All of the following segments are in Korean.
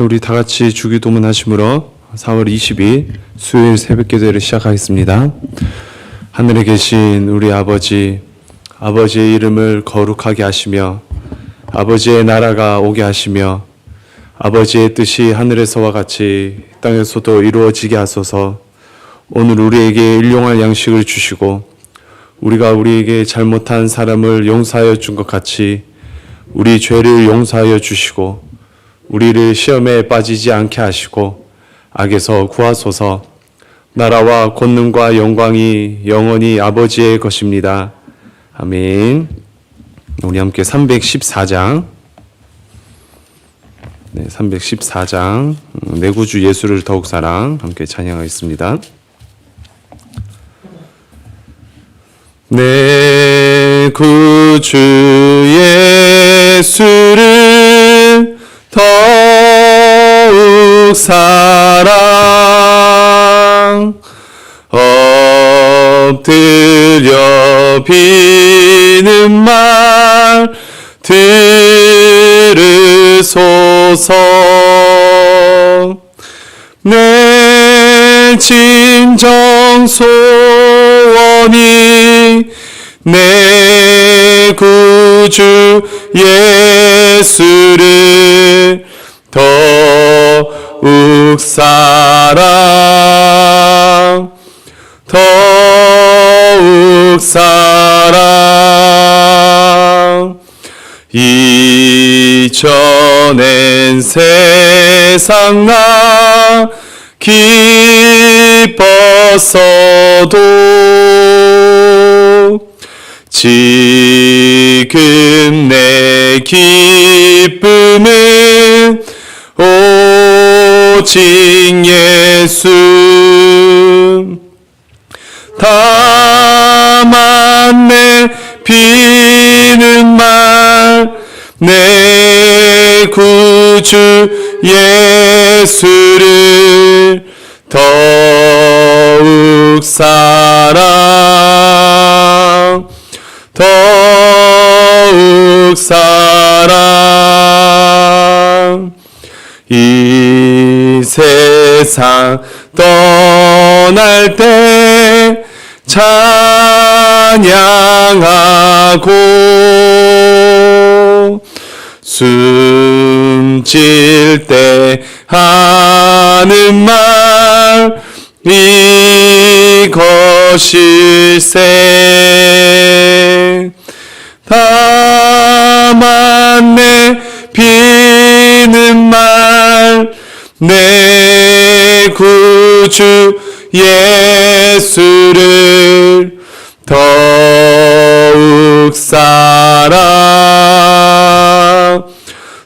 우리 다 같이 주기도문 하심으로 4월 20일 수요일 새벽기도를 시작하겠습니다. 하늘에 계신 우리 아버지, 아버지의 이름을 거룩하게 하시며 아버지의 나라가 오게 하시며 아버지의 뜻이 하늘에서와 같이 땅에서도 이루어지게 하소서. 오늘 우리에게 일용할 양식을 주시고 우리가 우리에게 잘못한 사람을 용서하여 준 것 같이 우리 죄를 용서하여 주시고 우리를 시험에 빠지지 않게 하시고 악에서 구하소서. 나라와 권능과 영광이 영원히 아버지의 것입니다. 아멘. 우리 함께 314장 314장 내 구주 예수를 더욱 사랑 함께 찬양하겠습니다. 내 구주 예수를 더욱 사랑 엎드려 비는 말 들으소서. 내 진정 소원이 내 구주 예수를 더욱 사랑 더욱 사랑 이전엔 세상 나 기뻤어도 지금 내 기쁨은 오직 예수. 다만 내 비는 말 내 구주 예수를 더욱 사랑 더욱 사랑 이 세상 떠날 때 찬양하고 숨질 때 하는 말 이것일세. 다만 내 비는 말 내 구주 예수를 더욱 사랑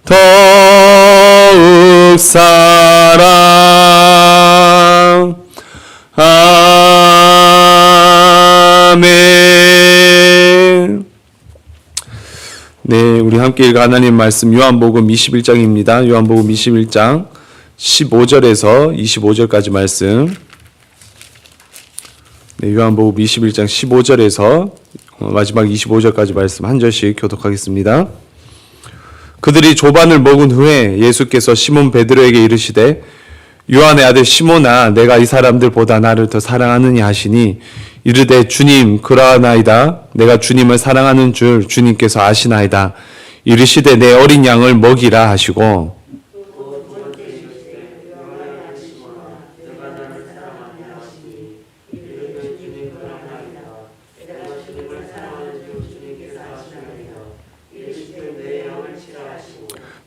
더욱 사랑. 아멘. 네, 우리 함께 읽어 하나님 말씀 요한복음 21장입니다. 요한복음 21장 15절에서 25절까지 말씀. 네, 요한복음 21장 15절에서 마지막 25절까지 말씀 한 절씩 교독하겠습니다. 그들이 조반을 먹은 후에 예수께서 시몬 베드로에게 이르시되 요한의 아들 시몬아 내가 이 사람들보다 나를 더 사랑하느냐 하시니 이르되 주님 그러하나이다. 내가 주님을 사랑하는 줄 주님께서 아시나이다. 이르시되 내 어린 양을 먹이라 하시고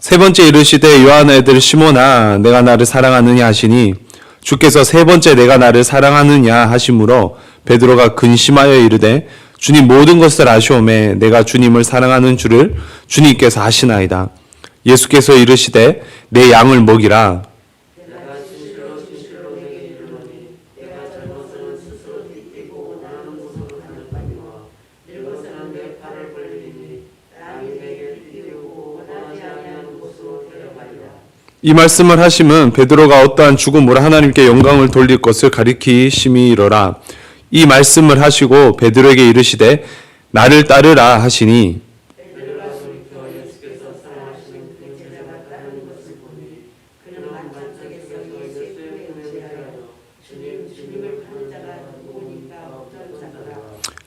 세 번째 이르시되 요한의 아들 시몬아 내가 나를 사랑하느냐 하시니 주께서 세 번째 내가 나를 사랑하느냐 하심으로 베드로가 근심하여 이르되 주님 모든 것을 아시오매 내가 주님을 사랑하는 줄을 주님께서 아시나이다. 예수께서 이르시되 내 양을 먹이라. 이 말씀을 하심은 베드로가 어떠한 죽음으로 하나님께 영광을 돌릴 것을 가리키심이로라. 이 말씀을 하시고 베드로에게 이르시되 나를 따르라 하시니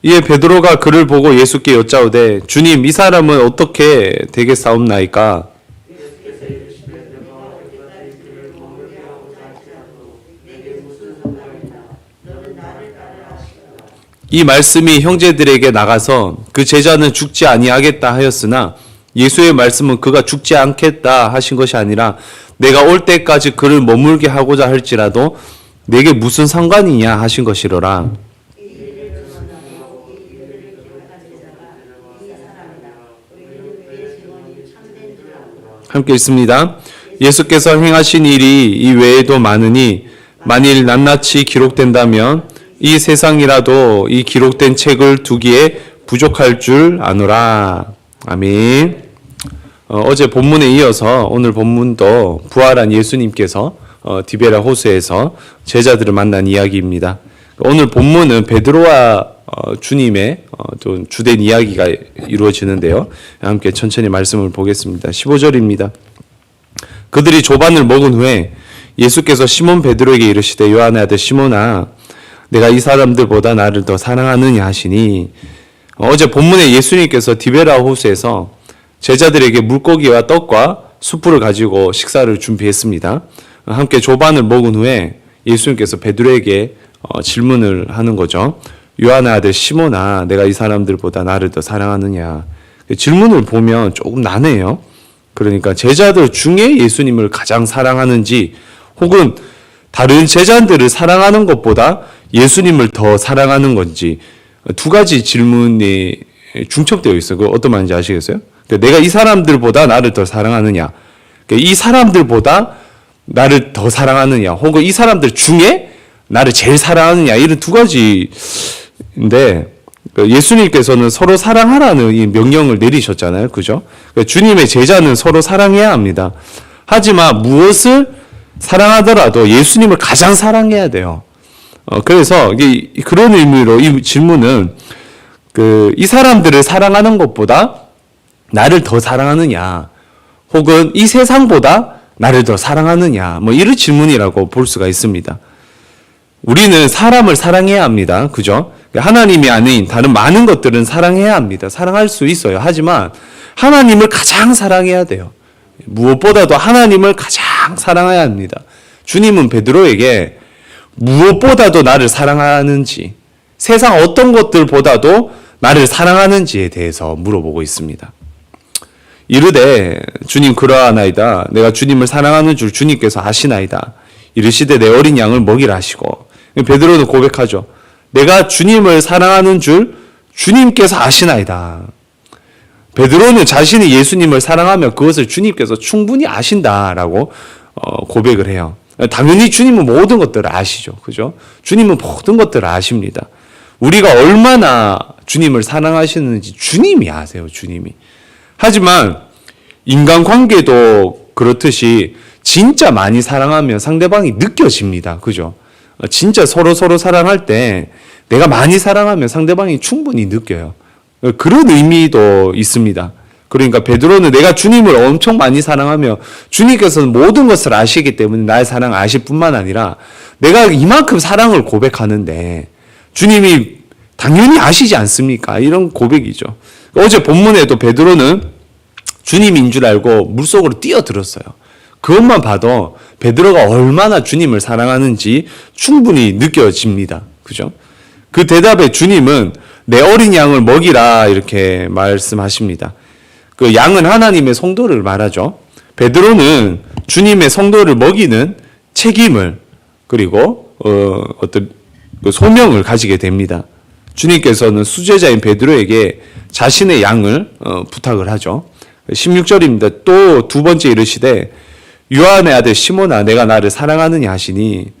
이에 베드로가 그를 보고 예수께 여짜오되 주님, 이 사람은 어떻게 되겠사옵나이까? 이 말씀이 형제들에게 나가서 그 제자는 죽지 아니하겠다 하였으나 예수의 말씀은 그가 죽지 않겠다 하신 것이 아니라 내가 올 때까지 그를 머물게 하고자 할지라도 내게 무슨 상관이냐 하신 것이로라. 함께 읽습니다. 예수께서 행하신 일이 이 외에도 많으니 만일 낱낱이 기록된다면 이 세상이라도 이 기록된 책을 두기에 부족할 줄 아노라. 아멘. 어제 본문에 이어서 오늘 본문도 부활한 예수님께서 디베라 호수에서 제자들을 만난 이야기입니다. 오늘 본문은 베드로와 주님의 또 주된 이야기가 이루어지는데요. 함께 천천히 말씀을 보겠습니다. 15절입니다. 그들이 조반을 먹은 후에 예수께서 시몬 베드로에게 이르시되 요한의 아들 시몬아, 내가 이 사람들보다 나를 더 사랑하느냐 하시니, 어제 본문에 예수님께서 디베라 호수에서 제자들에게 물고기와 떡과 숯불을 가지고 식사를 준비했습니다. 함께 조반을 먹은 후에 예수님께서 베드로에게 질문을 하는 거죠. 요한의 아들 시몬아, 내가 이 사람들보다 나를 더 사랑하느냐. 질문을 보면 조금 난해요. 그러니까 제자들 중에 예수님을 가장 사랑하는지, 혹은 다른 제자들을 사랑하는 것보다 예수님을 더 사랑하는 건지, 두 가지 질문이 중첩되어 있어요. 그 어떤 말인지 아시겠어요? 내가 이 사람들보다 나를 더 사랑하느냐, 이 사람들보다 나를 더 사랑하느냐, 혹은 이 사람들 중에 나를 제일 사랑하느냐, 이런 두 가지인데, 예수님께서는 서로 사랑하라는 이 명령을 내리셨잖아요. 그죠? 주님의 제자는 서로 사랑해야 합니다. 하지만 무엇을 사랑하더라도 예수님을 가장 사랑해야 돼요. 그래서 그런 의미로 이 질문은 이 사람들을 사랑하는 것보다 나를 더 사랑하느냐, 혹은 이 세상보다 나를 더 사랑하느냐, 이런 질문이라고 볼 수가 있습니다. 우리는 사람을 사랑해야 합니다. 그죠? 하나님이 아닌 다른 많은 것들은 사랑해야 합니다. 사랑할 수 있어요. 하지만 하나님을 가장 사랑해야 돼요. 무엇보다도 하나님을 가장 사랑해야 합니다. 주님은 베드로에게 무엇보다도 나를 사랑하는지, 세상 어떤 것들보다도 나를 사랑하는지에 대해서 물어보고 있습니다. 이르되 주님 그러하나이다. 내가 주님을 사랑하는 줄 주님께서 아시나이다. 이르시되 내 어린 양을 먹이라 하시고, 베드로는 고백하죠. 내가 주님을 사랑하는 줄 주님께서 아시나이다. 베드로는 자신이 예수님을 사랑하면 그것을 주님께서 충분히 아신다라고 고백을 해요. 당연히 주님은 모든 것들을 아시죠. 그죠? 주님은 모든 것들을 아십니다. 우리가 얼마나 주님을 사랑하시는지 주님이 아세요. 주님이. 하지만 인간관계도 그렇듯이 진짜 많이 사랑하면 상대방이 느껴집니다. 그죠? 진짜 서로 사랑할 때 내가 많이 사랑하면 상대방이 충분히 느껴요. 그런 의미도 있습니다. 그러니까 베드로는 내가 주님을 엄청 많이 사랑하며 주님께서는 모든 것을 아시기 때문에 나의 사랑을 아실 뿐만 아니라 내가 이만큼 사랑을 고백하는데 주님이 당연히 아시지 않습니까? 이런 고백이죠. 어제 본문에도 베드로는 주님인 줄 알고 물속으로 뛰어들었어요. 그것만 봐도 베드로가 얼마나 주님을 사랑하는지 충분히 느껴집니다. 그죠? 그 대답에 주님은 내 어린 양을 먹이라 이렇게 말씀하십니다. 그 양은 하나님의 성도를 말하죠. 베드로는 주님의 성도를 먹이는 책임을, 그리고 어떤 소명을 가지게 됩니다. 주님께서는 수제자인 베드로에게 자신의 양을 부탁을 하죠. 16절입니다. 또 두 번째 이르시되 요한의 아들 시몬아, 내가 나를 사랑하느냐 하시니,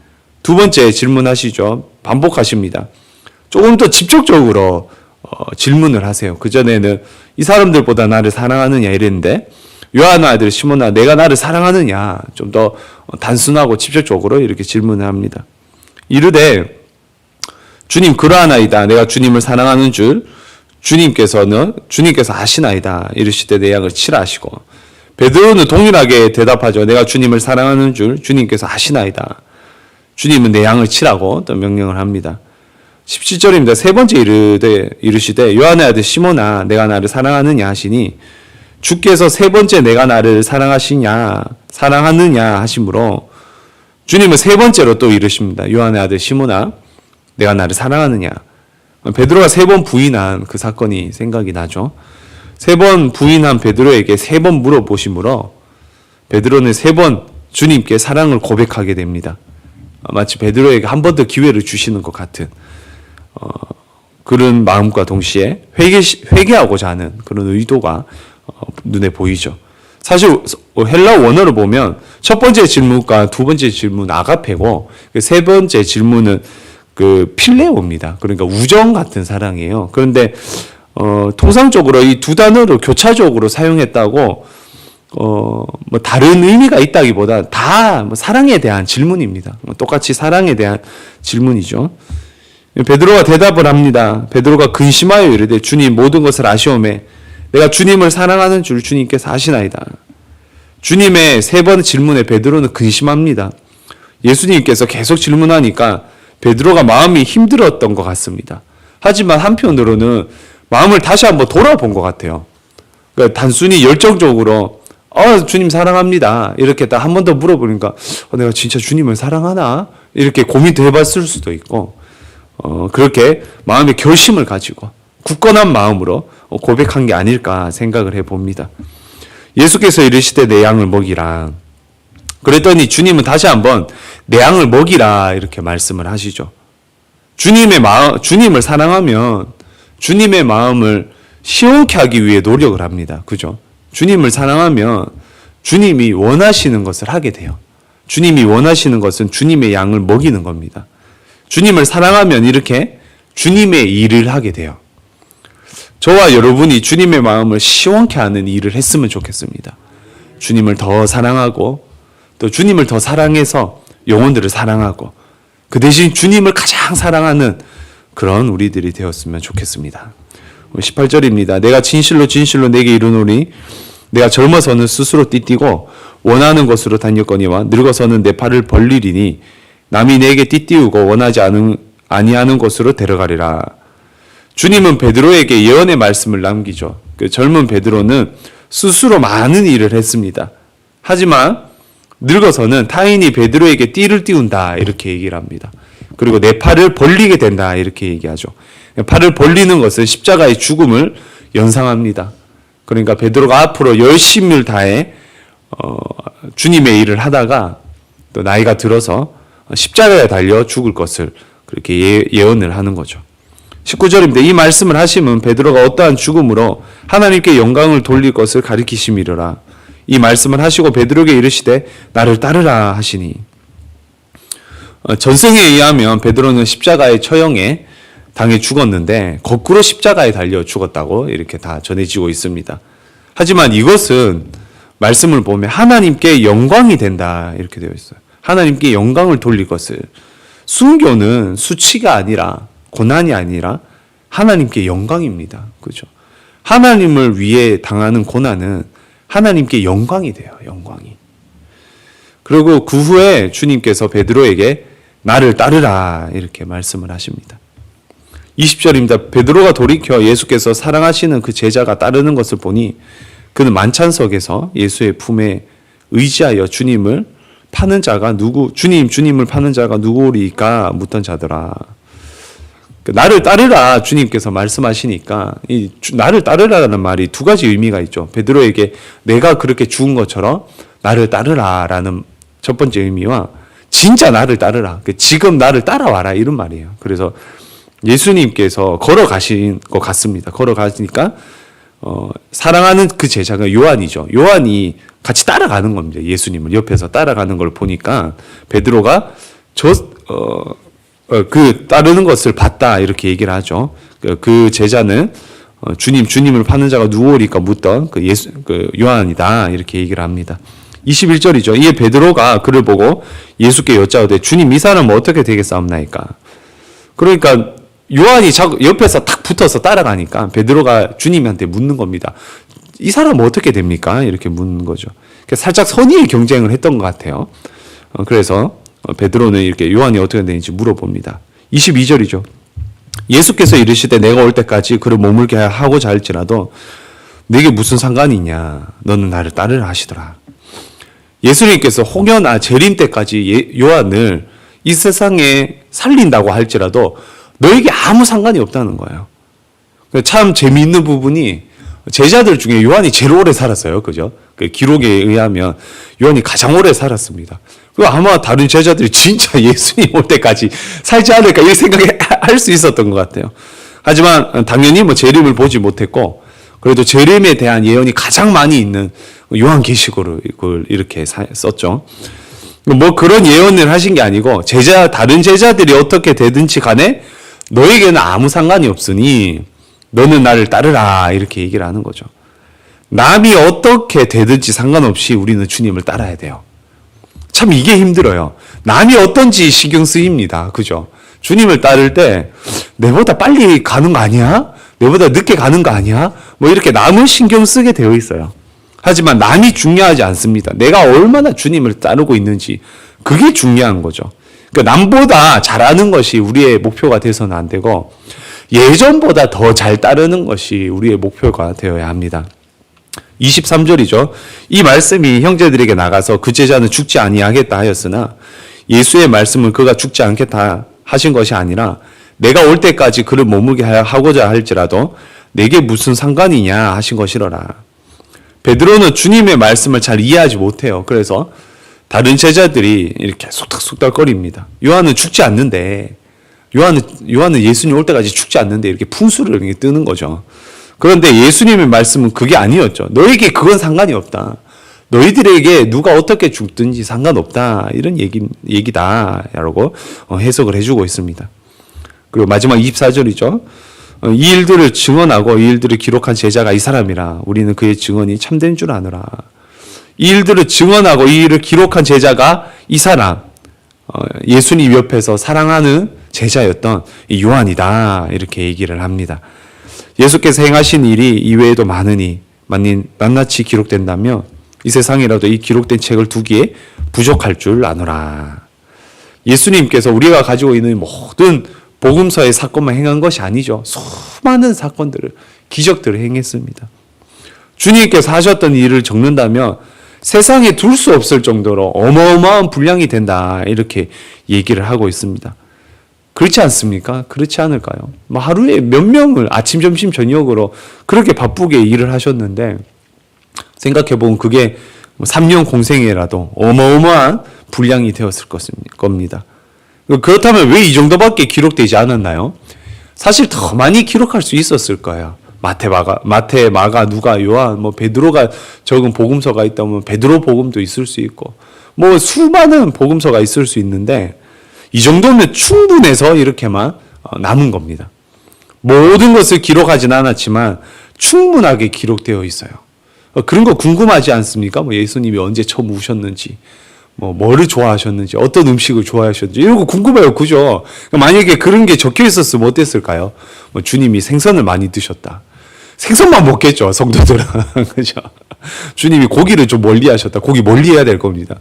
두 번째 질문하시죠. 반복하십니다. 조금 더 직접적으로 질문을 하세요. 그전에는 이 사람들보다 나를 사랑하느냐 이랬는데, 요한의 아들 시몬아, 내가 나를 사랑하느냐, 좀 더 단순하고 직접적으로 이렇게 질문을 합니다. 이르되 주님 그러하나이다. 내가 주님을 사랑하는 줄 주님께서 아시나이다. 이르시되 내 양을 치라 하시고, 베드로는 동일하게 대답하죠. 내가 주님을 사랑하는 줄 주님께서 아시나이다. 주님은 내 양을 치라고 또 명령을 합니다. 17절입니다. 세 번째 이르시되 요한의 아들 시몬아 내가 나를 사랑하느냐 하시니 주께서 세 번째 내가 나를 사랑하느냐 하심으로 주님은 세 번째로 또 이르십니다. 요한의 아들 시몬아 내가 나를 사랑하느냐. 베드로가 세 번 부인한 그 사건이 생각이 나죠. 세 번 부인한 베드로에게 세 번 물어보심으로 베드로는 세 번 주님께 사랑을 고백하게 됩니다. 마치 베드로에게 한 번 더 기회를 주시는 것 같은 그런 마음과 동시에 회개하고자 하는 그런 의도가 눈에 보이죠. 사실 헬라 원어를 보면 첫 번째 질문과 두 번째 질문 아가페고 세 번째 질문은 그 필레오입니다. 그러니까 우정 같은 사랑이에요. 그런데 통상적으로 이 두 단어를 교차적으로 사용했다고 뭐 다른 의미가 있다기보다 다 뭐 사랑에 대한 질문입니다. 똑같이 사랑에 대한 질문이죠. 베드로가 대답을 합니다. 베드로가 근심하여 이르되 주님 모든 것을 아시오매 내가 주님을 사랑하는 줄 주님께서 아시나이다. 주님의 세 번 질문에 베드로는 근심합니다. 예수님께서 계속 질문하니까 베드로가 마음이 힘들었던 것 같습니다. 하지만 한편으로는 마음을 다시 한번 돌아본 것 같아요. 그러니까 단순히 열정적으로 주님 사랑합니다 이렇게 딱 한 번 더 물어보니까 내가 진짜 주님을 사랑하나? 이렇게 고민도 해봤을 수도 있고 그렇게 마음의 결심을 가지고 굳건한 마음으로 고백한 게 아닐까 생각을 해봅니다. 예수께서 이르시되 내 양을 먹이라. 그랬더니 주님은 다시 한번 내 양을 먹이라 이렇게 말씀을 하시죠. 주님을 사랑하면 주님의 마음을 시원케 하기 위해 노력을 합니다. 그죠? 주님을 사랑하면 주님이 원하시는 것을 하게 돼요. 주님이 원하시는 것은 주님의 양을 먹이는 겁니다. 주님을 사랑하면 이렇게 주님의 일을 하게 돼요. 저와 여러분이 주님의 마음을 시원케 하는 일을 했으면 좋겠습니다. 주님을 더 사랑하고 또 주님을 더 사랑해서 영혼들을 사랑하고 그 대신 주님을 가장 사랑하는 그런 우리들이 되었으면 좋겠습니다. 18절입니다. 내가 진실로 진실로 내게 이르노니 내가 젊어서는 스스로 띠띠고 원하는 곳으로 다녔거니와 늙어서는 내 팔을 벌리리니 남이 내게 띠띠우고 원하지 아니하는 곳으로 데려가리라. 주님은 베드로에게 예언의 말씀을 남기죠. 그 젊은 베드로는 스스로 많은 일을 했습니다. 하지만 늙어서는 타인이 베드로에게 띠를 띄운다 이렇게 얘기를 합니다. 그리고 내 팔을 벌리게 된다 이렇게 얘기하죠. 팔을 벌리는 것은 십자가의 죽음을 연상합니다. 그러니까 베드로가 앞으로 열심을 다해 주님의 일을 하다가 또 나이가 들어서 십자가에 달려 죽을 것을 그렇게 예언을 하는 거죠. 19절입니다. 이 말씀을 하시면 베드로가 어떠한 죽음으로 하나님께 영광을 돌릴 것을 가리키심이로라. 이 말씀을 하시고 베드로에게 이르시되 나를 따르라 하시니 전승에 의하면 베드로는 십자가의 처형에 당해 죽었는데 거꾸로 십자가에 달려 죽었다고 이렇게 다 전해지고 있습니다. 하지만 이것은 말씀을 보면 하나님께 영광이 된다 이렇게 되어 있어요. 하나님께 영광을 돌릴 것을. 순교는 수치가 아니라 고난이 아니라 하나님께 영광입니다. 그죠? 하나님을 위해 당하는 고난은 하나님께 영광이 돼요. 영광이. 그리고 그 후에 주님께서 베드로에게 나를 따르라 이렇게 말씀을 하십니다. 20절입니다. 베드로가 돌이켜 예수께서 사랑하시는 그 제자가 따르는 것을 보니 그는 만찬석에서 예수의 품에 의지하여 주님을 파는 자가 주님을 파는 자가 누구리까 묻던 자더라. 나를 따르라 주님께서 말씀하시니까 이 나를 따르라는 말이 두 가지 의미가 있죠. 베드로에게 내가 그렇게 죽은 것처럼 나를 따르라라는 첫 번째 의미와 진짜 나를 따르라. 지금 나를 따라와라 이런 말이에요. 그래서 예수님께서 걸어가신 것 같습니다. 걸어가시니까 사랑하는 그 제자가 요한이죠. 요한이 같이 따라가는 겁니다. 예수님을 옆에서 따라가는 걸 보니까 베드로가 그 따르는 것을 봤다 이렇게 얘기를 하죠. 그 제자는 주님을 파는 자가 누구리까 묻던 그 요한이다 이렇게 얘기를 합니다. 21절이죠. 이에 베드로가 그를 보고 예수께 여짜오되 주님 이 사람은 어떻게 되겠사옵나이까. 그러니까 요한이 옆에서 탁 붙어서 따라가니까 베드로가 주님한테 묻는 겁니다. 이 사람은 어떻게 됩니까? 이렇게 묻는 거죠. 살짝 선의의 경쟁을 했던 것 같아요. 그래서 베드로는 이렇게 요한이 어떻게 되는지 물어봅니다. 22절이죠. 예수께서 이르시되 내가 올 때까지 그를 머물게 하고자 할지라도 내게 무슨 상관이 있냐. 너는 나를 따르라 하시더라. 예수님께서 홍연아 재림 때까지 요한을 이 세상에 살린다고 할지라도 너에게 아무 상관이 없다는 거예요. 참 재미있는 부분이 제자들 중에 요한이 제일 오래 살았어요. 그죠? 그 기록에 의하면 요한이 가장 오래 살았습니다. 그 아마 다른 제자들이 진짜 예수님 올 때까지 살지 않을까 이 생각할 수 있었던 것 같아요. 하지만 당연히 뭐 재림을 보지 못했고 그래도 재림에 대한 예언이 가장 많이 있는 요한계시록을 이렇게 썼죠. 뭐 그런 예언을 하신 게 아니고 다른 제자들이 어떻게 되든지 간에 너에게는 아무 상관이 없으니 너는 나를 따르라 이렇게 얘기를 하는 거죠. 남이 어떻게 되든지 상관없이 우리는 주님을 따라야 돼요. 참 이게 힘들어요. 남이 어떤지 신경 쓰입니다. 그죠? 주님을 따를 때 내보다 빨리 가는 거 아니야? 내보다 늦게 가는 거 아니야? 뭐 이렇게 남을 신경 쓰게 되어 있어요. 하지만 남이 중요하지 않습니다. 내가 얼마나 주님을 따르고 있는지 그게 중요한 거죠. 그러니까 남보다 잘하는 것이 우리의 목표가 돼서는 안 되고 예전보다 더 잘 따르는 것이 우리의 목표가 되어야 합니다. 23절이죠. 이 말씀이 형제들에게 나가서 그 제자는 죽지 아니하겠다 하였으나 예수의 말씀을 그가 죽지 않겠다 하신 것이 아니라 내가 올 때까지 그를 머물게 하고자 할지라도 내게 무슨 상관이냐 하신 것이로라. 베드로는 주님의 말씀을 잘 이해하지 못해요. 그래서 다른 제자들이 이렇게 속닥속닥거립니다. 요한은 죽지 않는데 요한은 예수님 올 때까지 죽지 않는데 이렇게 풍수를 이렇게 뜨는 거죠. 그런데 예수님의 말씀은 그게 아니었죠. 너에게 그건 상관이 없다. 너희들에게 누가 어떻게 죽든지 상관없다. 이런 얘기다. 라고 해석을 해주고 있습니다. 그리고 마지막 24절이죠. 이 일들을 증언하고 이 일들을 기록한 제자가 이 사람이라. 우리는 그의 증언이 참된 줄 아노라. 이 일들을 증언하고 이 일을 기록한 제자가 이 사람. 예수님 옆에서 사랑하는 제자였던 이 요한이다. 이렇게 얘기를 합니다. 예수께서 행하신 일이 이외에도 많으니 낱낱이 기록된다며 이 세상이라도 이 기록된 책을 두기에 부족할 줄 아노라. 예수님께서 우리가 가지고 있는 모든 복음서의 사건만 행한 것이 아니죠. 수많은 사건들을 기적들을 행했습니다. 주님께서 하셨던 일을 적는다면 세상에 둘 수 없을 정도로 어마어마한 분량이 된다. 이렇게 얘기를 하고 있습니다. 그렇지 않습니까? 그렇지 않을까요? 하루에 몇 명을 아침, 점심, 저녁으로 그렇게 바쁘게 일을 하셨는데 생각해보면 그게 3년 공생애라도 어마어마한 분량이 되었을 겁니다. 그렇다면 왜 이 정도밖에 기록되지 않았나요? 사실 더 많이 기록할 수 있었을 거예요. 마태, 마가, 누가, 요한, 베드로가 적은 복음서가 있다면 베드로 복음도 있을 수 있고 수많은 복음서가 있을 수 있는데 이 정도면 충분해서 이렇게만 남은 겁니다. 모든 것을 기록하진 않았지만 충분하게 기록되어 있어요. 그런 거 궁금하지 않습니까? 예수님이 언제 처음 우셨는지, 뭐를 좋아하셨는지, 어떤 음식을 좋아하셨는지 이런 거 궁금해요. 그죠? 만약에 그런 게 적혀 있었으면 어땠을까요? 주님이 생선을 많이 드셨다. 생선만 먹겠죠, 성도들은. 그죠? 주님이 고기를 좀 멀리 하셨다. 고기 멀리 해야 될 겁니다.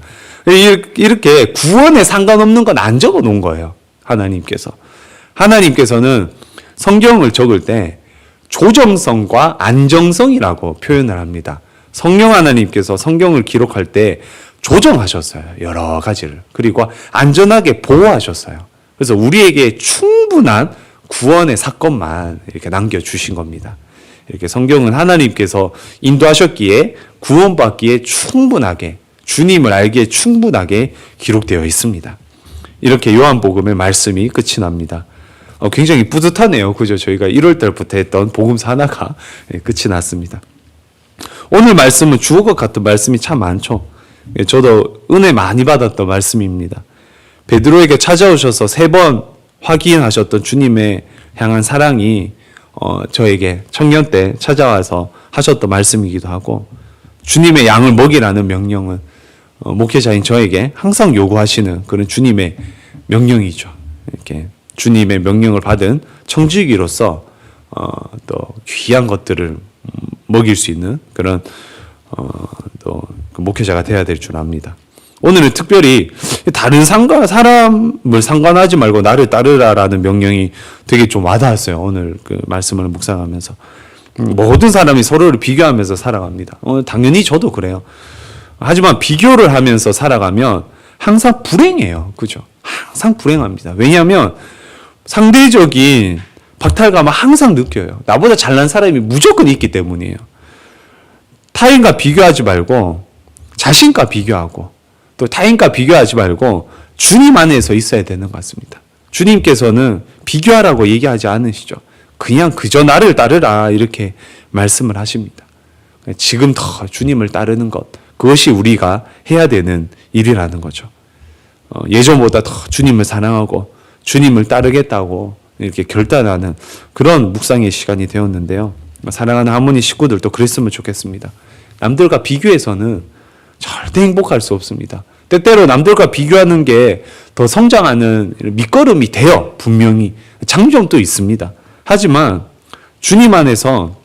이렇게 구원에 상관없는 건 안 적어 놓은 거예요. 하나님께서는 성경을 적을 때 조정성과 안정성이라고 표현을 합니다. 성령 하나님께서 성경을 기록할 때 조정하셨어요. 여러 가지를. 그리고 안전하게 보호하셨어요. 그래서 우리에게 충분한 구원의 사건만 이렇게 남겨주신 겁니다. 이렇게 성경은 하나님께서 인도하셨기에 구원받기에 충분하게 주님을 알기에 충분하게 기록되어 있습니다. 이렇게 요한복음의 말씀이 끝이 납니다. 굉장히 뿌듯하네요. 그죠? 저희가 1월 달부터 했던 복음서 하나가 끝이 났습니다. 오늘 말씀은 주옥과 같은 말씀이 참 많죠. 저도 은혜 많이 받았던 말씀입니다. 베드로에게 찾아오셔서 3번 확인하셨던 주님의 향한 사랑이 저에게 청년 때 찾아와서 하셨던 말씀이기도 하고 주님의 양을 먹이라는 명령은 목회자인 저에게 항상 요구하시는 그런 주님의 명령이죠. 이렇게 주님의 명령을 받은 청지기로서 또 귀한 것들을 먹일 수 있는 그런 또 목회자가 되어야 될 줄 압니다. 오늘은 특별히 다른 사람을 상관하지 말고 나를 따르라라는 명령이 되게 좀 와닿았어요. 오늘 그 말씀을 묵상하면서. 모든 사람이 서로를 비교하면서 살아갑니다. 당연히 저도 그래요. 하지만 비교를 하면서 살아가면 항상 불행해요. 그죠? 항상 불행합니다. 왜냐하면 상대적인 박탈감을 항상 느껴요. 나보다 잘난 사람이 무조건 있기 때문이에요. 타인과 비교하지 말고 자신과 비교하고 또 타인과 비교하지 말고 주님 안에서 있어야 되는 것 같습니다. 주님께서는 비교하라고 얘기하지 않으시죠. 그냥 그저 나를 따르라 이렇게 말씀을 하십니다. 지금 더 주님을 따르는 것, 그것이 우리가 해야 되는 일이라는 거죠. 예전보다 더 주님을 사랑하고 주님을 따르겠다고 이렇게 결단하는 그런 묵상의 시간이 되었는데요. 사랑하는 하모니 식구들도 그랬으면 좋겠습니다. 남들과 비교해서는 절대 행복할 수 없습니다. 때때로 남들과 비교하는 게 더 성장하는 밑거름이 돼요. 분명히 장점도 있습니다. 하지만 주님 안에서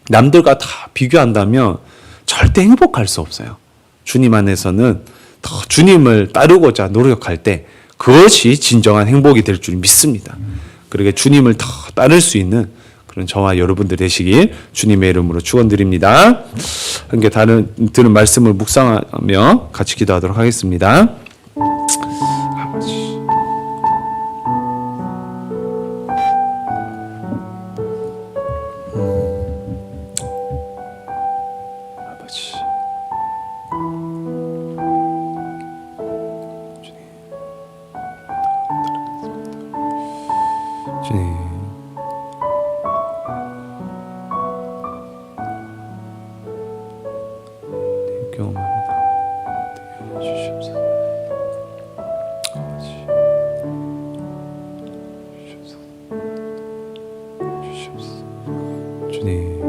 남들과 다 비교한다면 절대 행복할 수 없어요. 주님 안에서는 더 주님을 따르고자 노력할 때 그것이 진정한 행복이 될 줄 믿습니다. 그러게 주님을 더 따를 수 있는 그런 저와 여러분들 되시길 주님의 이름으로 축원드립니다. 함께 들은 말씀을 묵상하며 같이 기도하도록 하겠습니다. 아버지. 아버지. 주님. 경험합니다. 주시옵소서. 주시옵소서. 주님.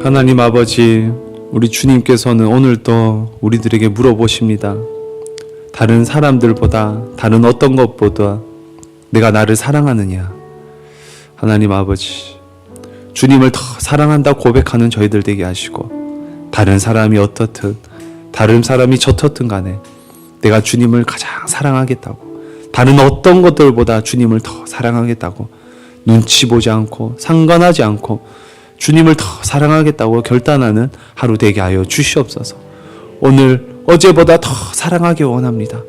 하나님 아버지, 우리 주님께서는 오늘도 우리들에게 물어보십니다. 다른 사람들보다, 다른 어떤 것보다 내가 나를 사랑하느냐? 하나님 아버지, 주님을 더 사랑한다 고백하는 저희들 되게 하시고, 다른 사람이 어떻든, 다른 사람이 저떻든 간에 내가 주님을 가장 사랑하겠다고, 다른 어떤 것들보다 주님을 더 사랑하겠다고, 눈치 보지 않고 상관하지 않고 주님을 더 사랑하겠다고 결단하는 하루 되게 하여 주시옵소서. 오늘 어제보다 더 사랑하기 원합니다.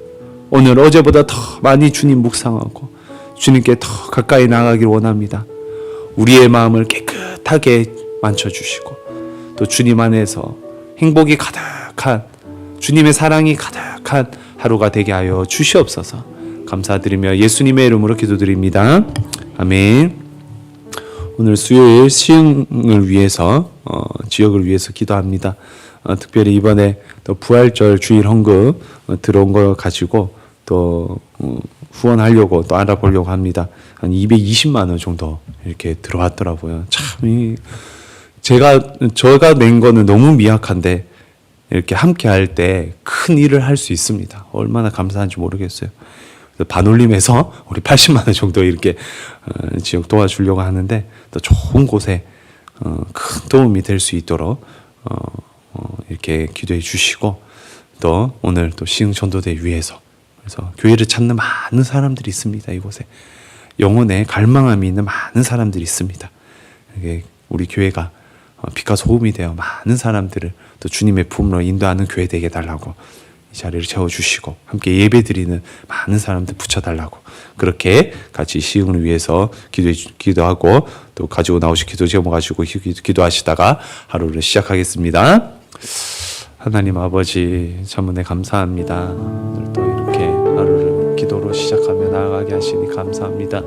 오늘 어제보다 더 많이 주님 묵상하고 주님께 더 가까이 나가길 원합니다. 우리의 마음을 깨끗하게 만져주시고 또 주님 안에서 행복이 가득한 주님의 사랑이 가득한 하루가 되게 하여 주시옵소서. 감사드리며 예수님의 이름으로 기도드립니다. 아멘. 오늘 수요일 시흥을 위해서 지역을 위해서 기도합니다. 특별히 이번에 또 부활절 주일 헌금 들어온 걸 가지고 또 후원하려고 또 알아보려고 합니다. 한 220만 원 정도 이렇게 들어왔더라고요. 참 제가 낸 거는 너무 미약한데 이렇게 함께 할 때 큰 일을 할 수 있습니다. 얼마나 감사한지 모르겠어요. 반올림해서 우리 80만 원 정도 이렇게 지역 도와주려고 하는데 또 좋은 곳에 큰 도움이 될 수 있도록 이렇게 기도해 주시고 또 오늘 또 시흥 전도대 위에서 그래서 교회를 찾는 많은 사람들이 있습니다. 이곳에 영혼에 갈망함이 있는 많은 사람들이 있습니다. 우리 교회가 빛과 소금이 되어 많은 사람들을 또 주님의 품으로 인도하는 교회 되게 달라고 이 자리를 채워주시고 함께 예배드리는 많은 사람들 붙여달라고 그렇게 같이 시흥을 위해서 기도하고 또 가지고 나오신 기도 제목 가지고 기도하시다가 하루를 시작하겠습니다. 하나님 아버지 참 은혜 감사합니다. 오늘 또 이렇게 하루를 기도로 시작하며 나아가게 하시니 감사합니다.